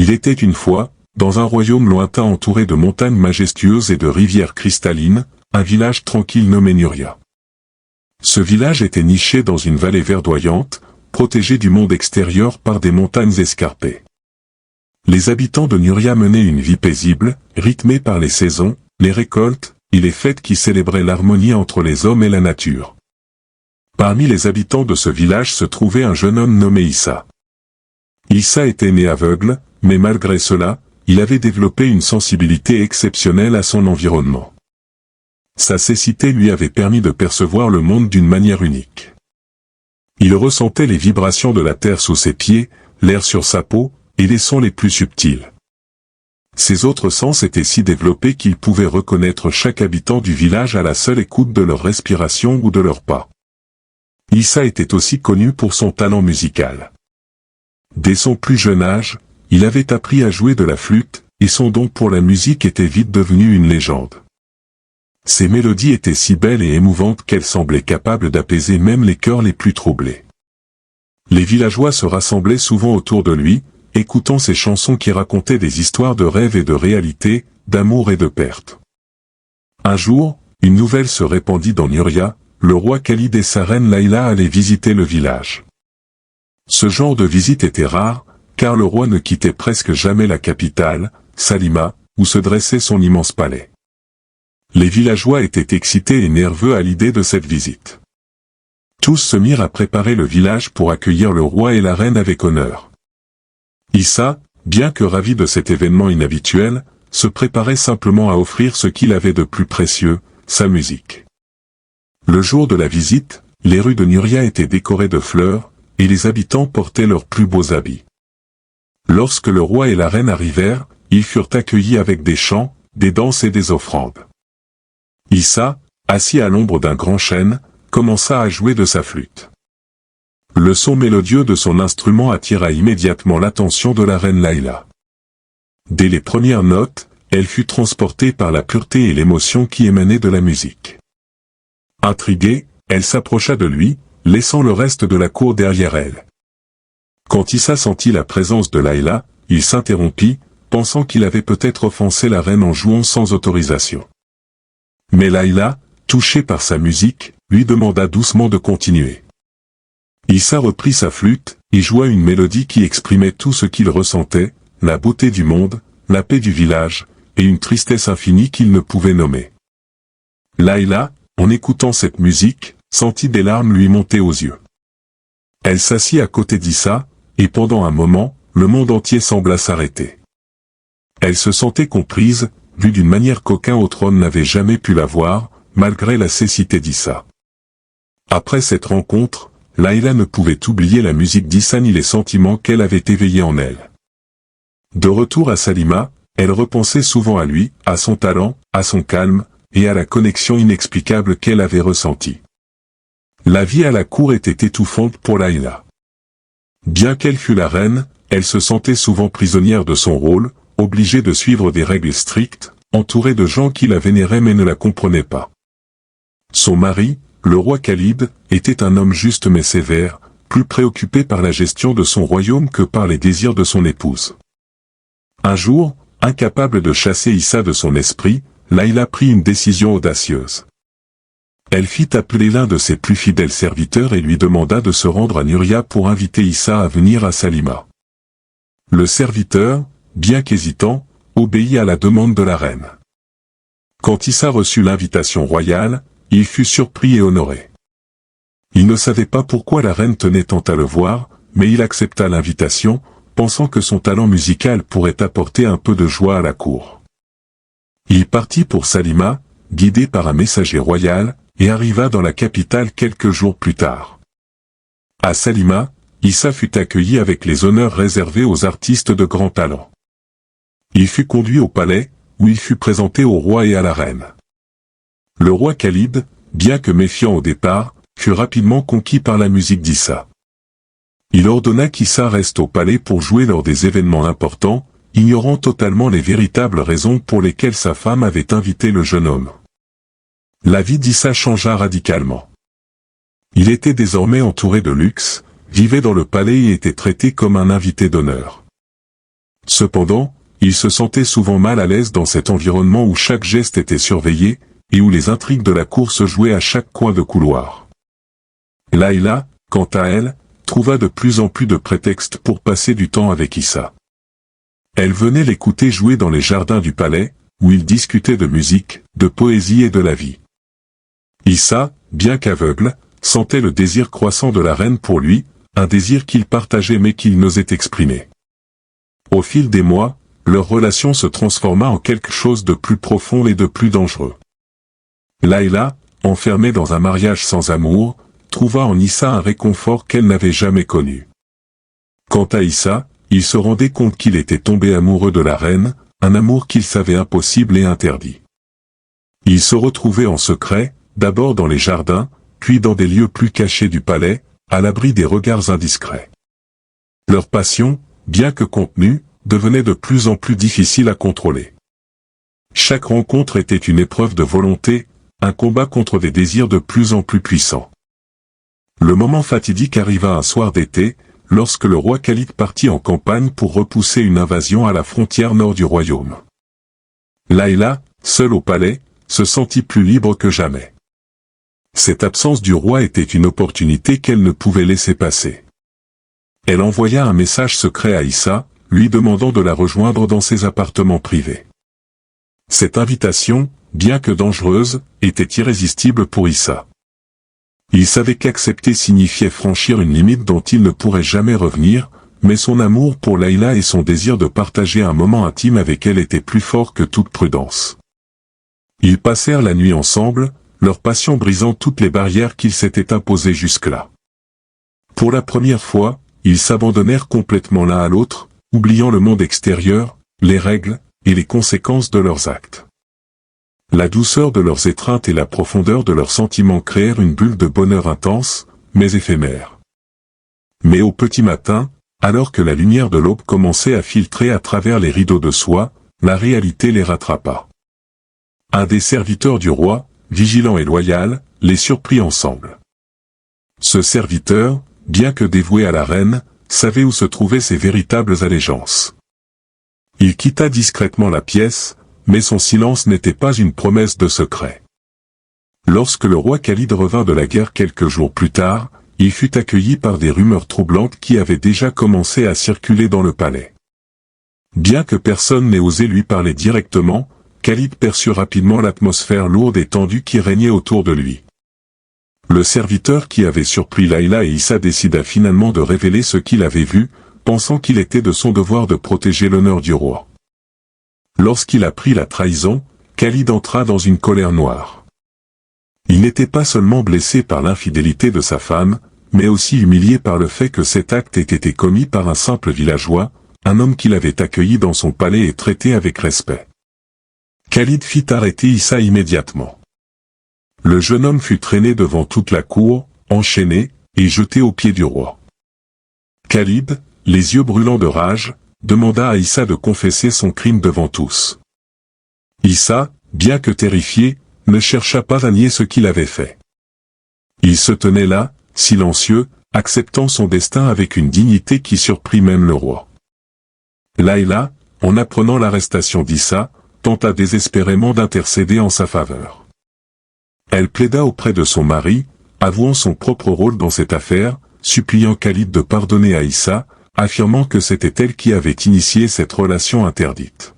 Il était une fois, dans un royaume lointain entouré de montagnes majestueuses et de rivières cristallines, un village tranquille nommé Nuria. Ce village était niché dans une vallée verdoyante, protégé du monde extérieur par des montagnes escarpées. Les habitants de Nuria menaient une vie paisible, rythmée par les saisons, les récoltes, et les fêtes qui célébraient l'harmonie entre les hommes et la nature. Parmi les habitants de ce village se trouvait un jeune homme nommé Issa. Issa était né aveugle, mais malgré cela, il avait développé une sensibilité exceptionnelle à son environnement. Sa cécité lui avait permis de percevoir le monde d'une manière unique. Il ressentait les vibrations de la terre sous ses pieds, l'air sur sa peau, et les sons les plus subtils. Ses autres sens étaient si développés qu'il pouvait reconnaître chaque habitant du village à la seule écoute de leur respiration ou de leurs pas. Issa était aussi connu pour son talent musical. Dès son plus jeune âge, il avait appris à jouer de la flûte, et son don pour la musique était vite devenu une légende. Ses mélodies étaient si belles et émouvantes qu'elles semblaient capables d'apaiser même les cœurs les plus troublés. Les villageois se rassemblaient souvent autour de lui, écoutant ses chansons qui racontaient des histoires de rêve et de réalité, d'amour et de perte. Un jour, une nouvelle se répandit dans Nuria, le roi Khalid et sa reine Laïla allaient visiter le village. Ce genre de visite était rare, car le roi ne quittait presque jamais la capitale, Salima, où se dressait son immense palais. Les villageois étaient excités et nerveux à l'idée de cette visite. Tous se mirent à préparer le village pour accueillir le roi et la reine avec honneur. Issa, bien que ravi de cet événement inhabituel, se préparait simplement à offrir ce qu'il avait de plus précieux, sa musique. Le jour de la visite, les rues de Nuria étaient décorées de fleurs, et les habitants portaient leurs plus beaux habits. Lorsque le roi et la reine arrivèrent, ils furent accueillis avec des chants, des danses et des offrandes. Issa, assis à l'ombre d'un grand chêne, commença à jouer de sa flûte. Le son mélodieux de son instrument attira immédiatement l'attention de la reine Laïla. Dès les premières notes, elle fut transportée par la pureté et l'émotion qui émanaient de la musique. Intriguée, elle s'approcha de lui, laissant le reste de la cour derrière elle. Quand Issa sentit la présence de Laïla, il s'interrompit, pensant qu'il avait peut-être offensé la reine en jouant sans autorisation. Mais Laïla, touchée par sa musique, lui demanda doucement de continuer. Issa reprit sa flûte, et joua une mélodie qui exprimait tout ce qu'il ressentait, la beauté du monde, la paix du village, et une tristesse infinie qu'il ne pouvait nommer. Laïla, en écoutant cette musique, sentit des larmes lui monter aux yeux. Elle s'assit à côté d'Issa, et pendant un moment, le monde entier sembla s'arrêter. Elle se sentait comprise, vue d'une manière qu'aucun autre homme n'avait jamais pu la voir, malgré la cécité d'Issa. Après cette rencontre, Laïla ne pouvait oublier la musique d'Issa ni les sentiments qu'elle avait éveillés en elle. De retour à Salima, elle repensait souvent à lui, à son talent, à son calme, et à la connexion inexplicable qu'elle avait ressentie. La vie à la cour était étouffante pour Laïla. Bien qu'elle fût la reine, elle se sentait souvent prisonnière de son rôle, obligée de suivre des règles strictes, entourée de gens qui la vénéraient mais ne la comprenaient pas. Son mari, le roi Khalid, était un homme juste mais sévère, plus préoccupé par la gestion de son royaume que par les désirs de son épouse. Un jour, incapable de chasser Issa de son esprit, Laïla prit une décision audacieuse. Elle fit appeler l'un de ses plus fidèles serviteurs et lui demanda de se rendre à Nuria pour inviter Issa à venir à Salima. Le serviteur, bien qu'hésitant, obéit à la demande de la reine. Quand Issa reçut l'invitation royale, il fut surpris et honoré. Il ne savait pas pourquoi la reine tenait tant à le voir, mais il accepta l'invitation, pensant que son talent musical pourrait apporter un peu de joie à la cour. Il partit pour Salima, guidé par un messager royal, et arriva dans la capitale quelques jours plus tard. À Salima, Issa fut accueilli avec les honneurs réservés aux artistes de grand talent. Il fut conduit au palais, où il fut présenté au roi et à la reine. Le roi Khalid, bien que méfiant au départ, fut rapidement conquis par la musique d'Issa. Il ordonna qu'Issa reste au palais pour jouer lors des événements importants, ignorant totalement les véritables raisons pour lesquelles sa femme avait invité le jeune homme. La vie d'Issa changea radicalement. Il était désormais entouré de luxe, vivait dans le palais et était traité comme un invité d'honneur. Cependant, il se sentait souvent mal à l'aise dans cet environnement où chaque geste était surveillé, et où les intrigues de la cour se jouaient à chaque coin de couloir. Layla, quant à elle, trouva de plus en plus de prétextes pour passer du temps avec Issa. Elle venait l'écouter jouer dans les jardins du palais, où ils discutaient de musique, de poésie et de la vie. Issa, bien qu'aveugle, sentait le désir croissant de la reine pour lui, un désir qu'il partageait mais qu'il n'osait exprimer. Au fil des mois, leur relation se transforma en quelque chose de plus profond et de plus dangereux. Layla, enfermée dans un mariage sans amour, trouva en Issa un réconfort qu'elle n'avait jamais connu. Quant à Issa, il se rendait compte qu'il était tombé amoureux de la reine, un amour qu'il savait impossible et interdit. Ils se retrouvaient en secret, d'abord dans les jardins, puis dans des lieux plus cachés du palais, à l'abri des regards indiscrets. Leur passion, bien que contenue, devenait de plus en plus difficile à contrôler. Chaque rencontre était une épreuve de volonté, un combat contre des désirs de plus en plus puissants. Le moment fatidique arriva un soir d'été, lorsque le roi Khalid partit en campagne pour repousser une invasion à la frontière nord du royaume. Layla, seule au palais, se sentit plus libre que jamais. Cette absence du roi était une opportunité qu'elle ne pouvait laisser passer. Elle envoya un message secret à Issa, lui demandant de la rejoindre dans ses appartements privés. Cette invitation, bien que dangereuse, était irrésistible pour Issa. Il savait qu'accepter signifiait franchir une limite dont il ne pourrait jamais revenir, mais son amour pour Layla et son désir de partager un moment intime avec elle étaient plus forts que toute prudence. Ils passèrent la nuit ensemble, leur passion brisant toutes les barrières qu'ils s'étaient imposées jusque-là. Pour la première fois, ils s'abandonnèrent complètement l'un à l'autre, oubliant le monde extérieur, les règles, et les conséquences de leurs actes. La douceur de leurs étreintes et la profondeur de leurs sentiments créèrent une bulle de bonheur intense, mais éphémère. Mais au petit matin, alors que la lumière de l'aube commençait à filtrer à travers les rideaux de soie, la réalité les rattrapa. Un des serviteurs du roi, vigilant et loyal, les surprit ensemble. Ce serviteur, bien que dévoué à la reine, savait où se trouvaient ses véritables allégeances. Il quitta discrètement la pièce, mais son silence n'était pas une promesse de secret. Lorsque le roi Khalid revint de la guerre quelques jours plus tard, il fut accueilli par des rumeurs troublantes qui avaient déjà commencé à circuler dans le palais. Bien que personne n'ait osé lui parler directement, Khalid perçut rapidement l'atmosphère lourde et tendue qui régnait autour de lui. Le serviteur qui avait surpris Layla et Issa décida finalement de révéler ce qu'il avait vu, pensant qu'il était de son devoir de protéger l'honneur du roi. Lorsqu'il apprit la trahison, Khalid entra dans une colère noire. Il n'était pas seulement blessé par l'infidélité de sa femme, mais aussi humilié par le fait que cet acte ait été commis par un simple villageois, un homme qu'il avait accueilli dans son palais et traité avec respect. Khalid fit arrêter Issa immédiatement. Le jeune homme fut traîné devant toute la cour, enchaîné, et jeté aux pieds du roi. Khalid, les yeux brûlants de rage, demanda à Issa de confesser son crime devant tous. Issa, bien que terrifié, ne chercha pas à nier ce qu'il avait fait. Il se tenait là, silencieux, acceptant son destin avec une dignité qui surprit même le roi. Layla, en apprenant l'arrestation d'Issa, tenta désespérément d'intercéder en sa faveur. Elle plaida auprès de son mari, avouant son propre rôle dans cette affaire, suppliant Khalid de pardonner à Issa, affirmant que c'était elle qui avait initié cette relation interdite.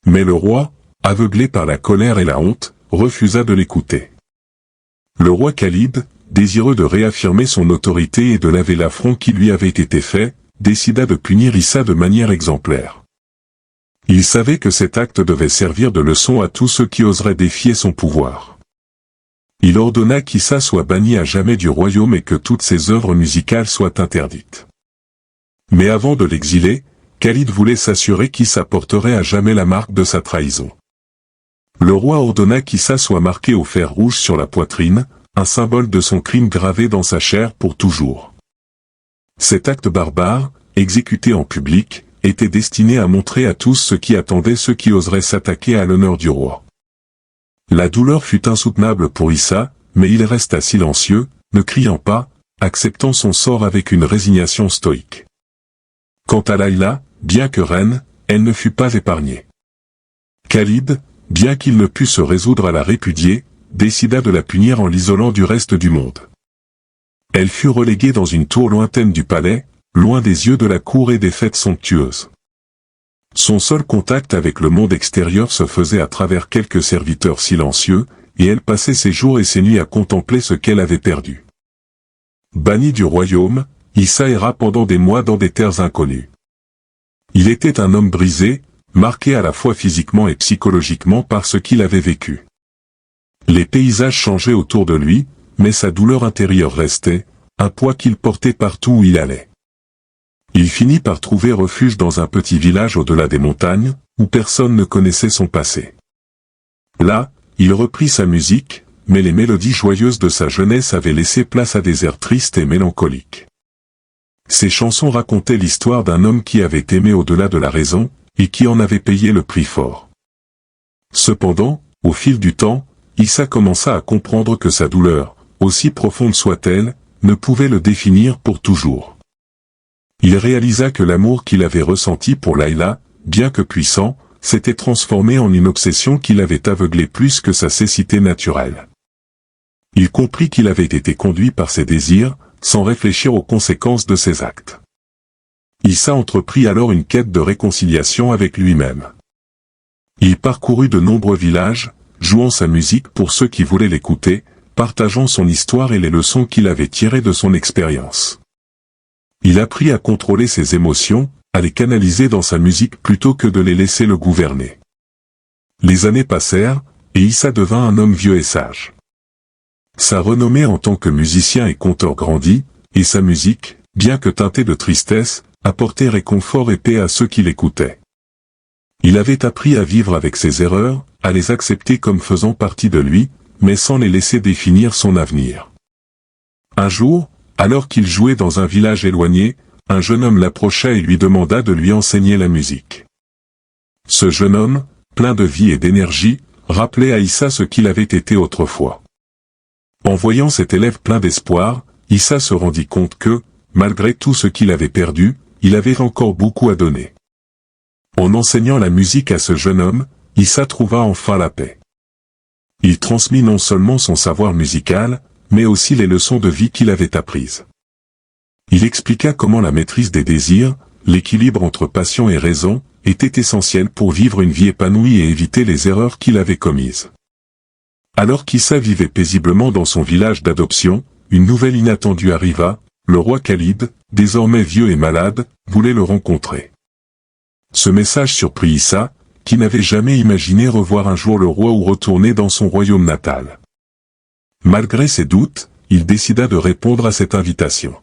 Mais le roi, aveuglé par la colère et la honte, refusa de l'écouter. Le roi Khalid, désireux de réaffirmer son autorité et de laver l'affront qui lui avait été fait, décida de punir Issa de manière exemplaire. Il savait que cet acte devait servir de leçon à tous ceux qui oseraient défier son pouvoir. Il ordonna qu'Issa soit banni à jamais du royaume et que toutes ses œuvres musicales soient interdites. Mais avant de l'exiler, Khalid voulait s'assurer qu'Issa porterait à jamais la marque de sa trahison. Le roi ordonna qu'Issa soit marqué au fer rouge sur la poitrine, un symbole de son crime gravé dans sa chair pour toujours. Cet acte barbare, exécuté en public, était destiné à montrer à tous ce qui attendait ceux qui oseraient s'attaquer à l'honneur du roi. La douleur fut insoutenable pour Issa, mais il resta silencieux, ne criant pas, acceptant son sort avec une résignation stoïque. Quant à Layla, bien que reine, elle ne fut pas épargnée. Khalid, bien qu'il ne pût se résoudre à la répudier, décida de la punir en l'isolant du reste du monde. Elle fut reléguée dans une tour lointaine du palais, loin des yeux de la cour et des fêtes somptueuses. Son seul contact avec le monde extérieur se faisait à travers quelques serviteurs silencieux, et elle passait ses jours et ses nuits à contempler ce qu'elle avait perdu. Banni du royaume, Issa erra pendant des mois dans des terres inconnues. Il était un homme brisé, marqué à la fois physiquement et psychologiquement par ce qu'il avait vécu. Les paysages changeaient autour de lui, mais sa douleur intérieure restait, un poids qu'il portait partout où il allait. Il finit par trouver refuge dans un petit village au-delà des montagnes, où personne ne connaissait son passé. Là, il reprit sa musique, mais les mélodies joyeuses de sa jeunesse avaient laissé place à des airs tristes et mélancoliques. Ses chansons racontaient l'histoire d'un homme qui avait aimé au-delà de la raison, et qui en avait payé le prix fort. Cependant, au fil du temps, Issa commença à comprendre que sa douleur, aussi profonde soit-elle, ne pouvait le définir pour toujours. Il réalisa que l'amour qu'il avait ressenti pour Layla, bien que puissant, s'était transformé en une obsession qui l'avait aveuglé plus que sa cécité naturelle. Il comprit qu'il avait été conduit par ses désirs, sans réfléchir aux conséquences de ses actes. Issa entreprit alors une quête de réconciliation avec lui-même. Il parcourut de nombreux villages, jouant sa musique pour ceux qui voulaient l'écouter, partageant son histoire et les leçons qu'il avait tirées de son expérience. Il apprit à contrôler ses émotions, à les canaliser dans sa musique plutôt que de les laisser le gouverner. Les années passèrent, et Issa devint un homme vieux et sage. Sa renommée en tant que musicien et conteur grandit, et sa musique, bien que teintée de tristesse, apportait réconfort et paix à ceux qui l'écoutaient. Il avait appris à vivre avec ses erreurs, à les accepter comme faisant partie de lui, mais sans les laisser définir son avenir. Un jour, alors qu'il jouait dans un village éloigné, un jeune homme l'approcha et lui demanda de lui enseigner la musique. Ce jeune homme, plein de vie et d'énergie, rappelait à Issa ce qu'il avait été autrefois. En voyant cet élève plein d'espoir, Issa se rendit compte que, malgré tout ce qu'il avait perdu, il avait encore beaucoup à donner. En enseignant la musique à ce jeune homme, Issa trouva enfin la paix. Il transmit non seulement son savoir musical, mais aussi les leçons de vie qu'il avait apprises. Il expliqua comment la maîtrise des désirs, l'équilibre entre passion et raison, était essentiel pour vivre une vie épanouie et éviter les erreurs qu'il avait commises. Alors qu'Issa vivait paisiblement dans son village d'adoption, une nouvelle inattendue arriva, le roi Khalid, désormais vieux et malade, voulait le rencontrer. Ce message surprit Issa, qui n'avait jamais imaginé revoir un jour le roi ou retourner dans son royaume natal. Malgré ses doutes, il décida de répondre à cette invitation.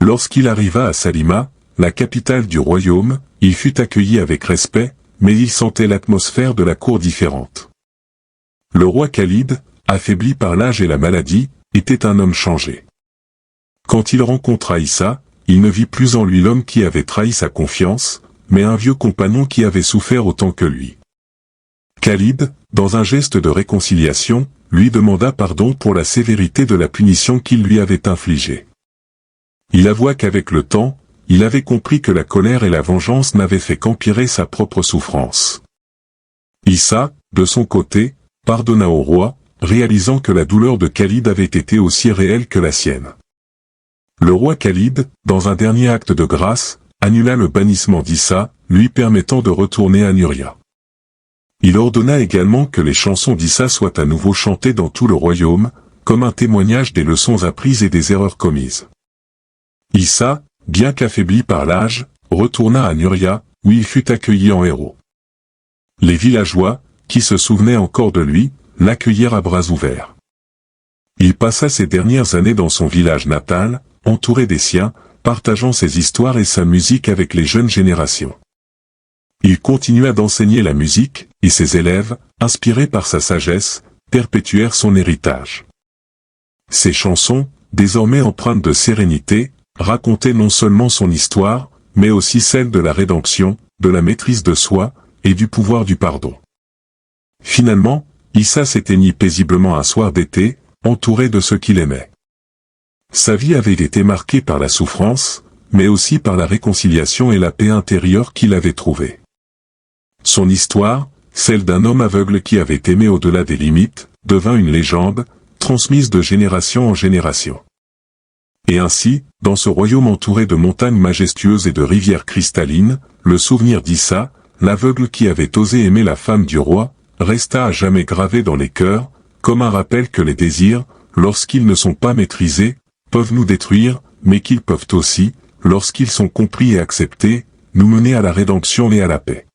Lorsqu'il arriva à Salima, la capitale du royaume, il fut accueilli avec respect, mais il sentait l'atmosphère de la cour différente. Le roi Khalid, affaibli par l'âge et la maladie, était un homme changé. Quand il rencontra Issa, il ne vit plus en lui l'homme qui avait trahi sa confiance, mais un vieux compagnon qui avait souffert autant que lui. Khalid, dans un geste de réconciliation, lui demanda pardon pour la sévérité de la punition qu'il lui avait infligée. Il avoua qu'avec le temps, il avait compris que la colère et la vengeance n'avaient fait qu'empirer sa propre souffrance. Issa, de son côté, pardonna au roi, réalisant que la douleur de Khalid avait été aussi réelle que la sienne. Le roi Khalid, dans un dernier acte de grâce, annula le bannissement d'Issa, lui permettant de retourner à Nuria. Il ordonna également que les chansons d'Issa soient à nouveau chantées dans tout le royaume, comme un témoignage des leçons apprises et des erreurs commises. Issa, bien qu'affaibli par l'âge, retourna à Nuria, où il fut accueilli en héros. Les villageois, qui se souvenaient encore de lui, l'accueillirent à bras ouverts. Il passa ses dernières années dans son village natal, entouré des siens, partageant ses histoires et sa musique avec les jeunes générations. Il continua d'enseigner la musique, et ses élèves, inspirés par sa sagesse, perpétuèrent son héritage. Ses chansons, désormais empreintes de sérénité, racontaient non seulement son histoire, mais aussi celle de la rédemption, de la maîtrise de soi, et du pouvoir du pardon. Finalement, Issa s'éteignit paisiblement un soir d'été, entouré de ceux qu'il aimait. Sa vie avait été marquée par la souffrance, mais aussi par la réconciliation et la paix intérieure qu'il avait trouvée. Son histoire, celle d'un homme aveugle qui avait aimé au-delà des limites, devint une légende, transmise de génération en génération. Et ainsi, dans ce royaume entouré de montagnes majestueuses et de rivières cristallines, le souvenir d'Issa, l'aveugle qui avait osé aimer la femme du roi, resta à jamais gravé dans les cœurs, comme un rappel que les désirs, lorsqu'ils ne sont pas maîtrisés, peuvent nous détruire, mais qu'ils peuvent aussi, lorsqu'ils sont compris et acceptés, nous mener à la rédemption et à la paix.